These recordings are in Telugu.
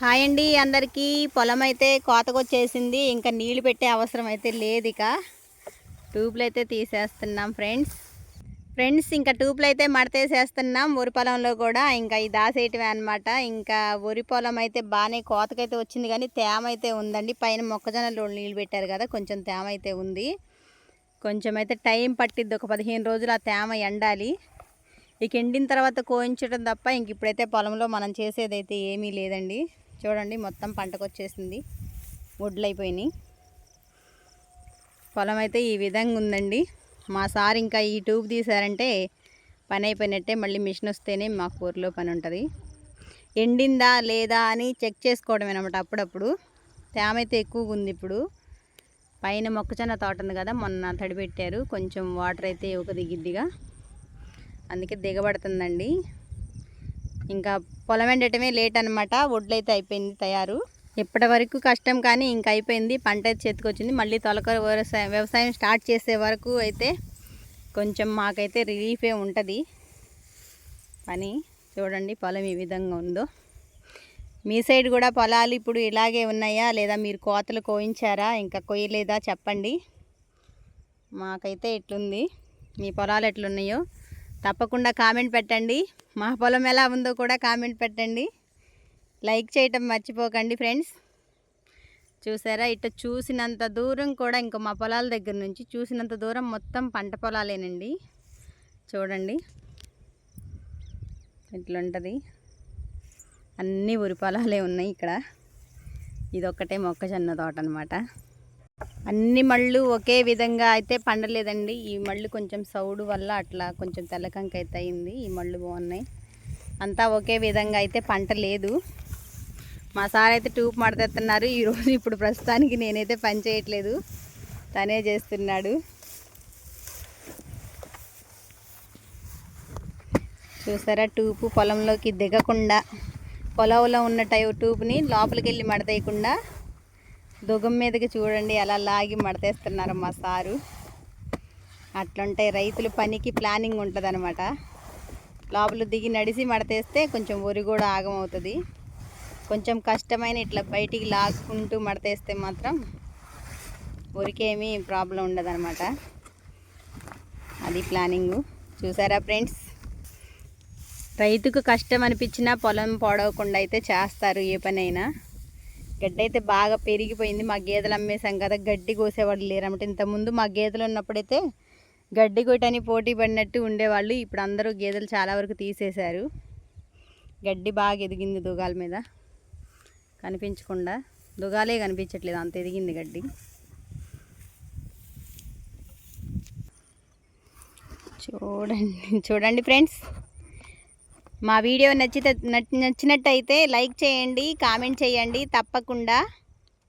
హాయ్ అండి అందరికీ. పొలం అయితే కోతకొచ్చేసింది. ఇంకా నీళ్లు పెట్టే అవసరం అయితే లేదు. ఇక ట్యూబ్లు అయితే తీసేస్తున్నాం ఫ్రెండ్స్ ఇంకా ట్యూబ్లు అయితే మడతేసేస్తున్నాం. వరి పొలంలో కూడా ఇంకా ఈ దాసేయటమే అనమాట. ఇంకా వరి పొలం అయితే బాగానే కోతకైతే వచ్చింది, కానీ తేమ అయితే ఉందండి. పైన మొక్కజొన్నలో నీళ్ళు పెట్టారు కదా, కొంచెం తేమ అయితే ఉంది. కొంచెం అయితే టైం పట్టిద్ది, ఒక 15 రోజులు ఆ తేమ ఎండాలి. ఇక ఎండిన తర్వాత కోయించడం తప్ప ఇంక ఇప్పుడైతే పొలంలో మనం చేసేదైతే ఏమీ లేదండి. చూడండి మొత్తం పంటకు వచ్చేసింది, వడ్లు అయిపోయినాయి. పొలం అయితే ఈ విధంగా ఉందండి. మా సార్ ఇంకా ఈ ట్యూబ్ తీసారంటే పని అయిపోయినట్టే. మళ్ళీ మిషన్ వస్తేనే మాకు ఊరిలో పని ఉంటుంది. ఎండిందా లేదా అని చెక్ చేసుకోవడం అనమాట అప్పుడప్పుడు. తేమ అయితే ఎక్కువగా ఉంది. ఇప్పుడు పైన మొక్కజొన్న తోట ఉంది కదా, మొన్న తడిపెట్టారు, కొంచెం వాటర్ అయితే ఒక దిగిద్దిగా, అందుకే దిగబడుతుందండి. ఇంకా పొలం ఎండటమే లేట్ అనమాట. వడ్లు అయితే అయిపోయింది తయారు. ఇప్పటి వరకు కష్టం కానీ ఇంకా అయిపోయింది. పంట అయితే చేతికొచ్చింది. మళ్ళీ తొలకర వ్యవసాయం స్టార్ట్ చేసే వరకు అయితే కొంచెం మాకైతే రిలీఫే ఉంటుంది పని. చూడండి పొలం ఈ విధంగా ఉందో. మీ సైడ్ కూడా పొలాలు ఇప్పుడు ఇలాగే ఉన్నాయా, లేదా మీరు కోతలు కోయించారా, ఇంకా కొయ్యలేదా చెప్పండి. మాకైతే ఎట్లుంది, మీ పొలాలు ఎట్లున్నాయో తప్పకుండా కామెంట్ పెట్టండి. మా పొలం ఎలా ఉందో కూడా కామెంట్ పెట్టండి. లైక్ చేయటం మర్చిపోకండి ఫ్రెండ్స్. చూసారా, ఇట్లా చూసినంత దూరం కూడా, ఇంకా మా పొలాల దగ్గర నుంచి చూసినంత దూరం మొత్తం పంట పొలాలేనండి. చూడండి ఇట్లుంటుంది. అన్నీ వరి పొలాలే ఉన్నాయి ఇక్కడ. ఇదొక్కటే మొక్కజొన్న తోట అనమాట. అన్ని మళ్ళు ఒకే విధంగా అయితే పండలేదండి. ఈ మళ్ళు కొంచెం సౌడు వల్ల అట్లా కొంచెం తెల్లకంక అయితే అయింది. ఈ మళ్ళు బాగున్నాయి. అంతా ఒకే విధంగా అయితే పంట లేదు. మా సార్ అయితే ట్యూబ్ మడతెత్తున్నారు ఈరోజు. ఇప్పుడు ప్రస్తుతానికి నేనైతే పని చేయట్లేదు, తనే చేస్తున్నాడు. చూసారా, ట్యూబ్ పొలంలోకి దిగకుండా, పొలంలో ఉన్న ట్యూబ్ని లోపలికి వెళ్ళి మడతేయకుండా దుగం మీదకి చూడండి ఎలా లాగి మడతేస్తున్నారు మా సారు. అట్లుంటాయి రైతుల పనికి, ప్లానింగ్ ఉంటుంది అనమాట. లోపల దిగి నడిచి మడతేస్తే కొంచెం వరి కూడా ఆగమవుతుంది. కొంచెం కష్టమైన ఇట్లా బయటికి లాక్కుంటూ మడతేస్తే మాత్రం వరికేమీ ప్రాబ్లం ఉండదు అనమాట. అది ప్లానింగు. చూసారా ఫ్రెండ్స్, రైతుకు కష్టం అనిపించినా పొలం పొడవకుండా అయితే చేస్తారు ఏ పనైనా. గడ్డి అయితే బాగా పెరిగిపోయింది. మా గేదెలు అమ్మేసాం కదా, గడ్డి కోసేవాళ్ళు లేరన్నమాట. ఇంతకుముందు మా గేదెలు ఉన్నప్పుడైతే గడ్డి కొట్టని పోటీ పడినట్టు ఉండేవాళ్ళు. ఇప్పుడు అందరూ గేదెలు చాలా వరకు తీసేశారు. గడ్డి బాగా ఎదిగింది దుగాల మీద, కనిపించకుండా. దుగాలే కనిపించట్లేదు, అంత ఎదిగింది గడ్డి. చూడండి ఫ్రెండ్స్, మా వీడియో నచ్చినట్టయితే లైక్ చేయండి, కామెంట్ చేయండి తప్పకుండా.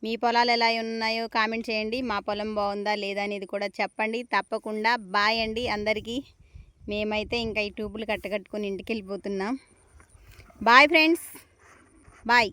మీ పొలాలు ఎలా ఉన్నాయో కామెంట్ చేయండి. మా పొలం బాగుందా లేదా అనేది కూడా చెప్పండి తప్పకుండా. బాయ్ అండి అందరికీ. మేమైతే ఇంకా ఈ ట్యూబులు కట్టుకొని ఇంటికి వెళ్ళిపోతున్నాం. Bye friends, bye.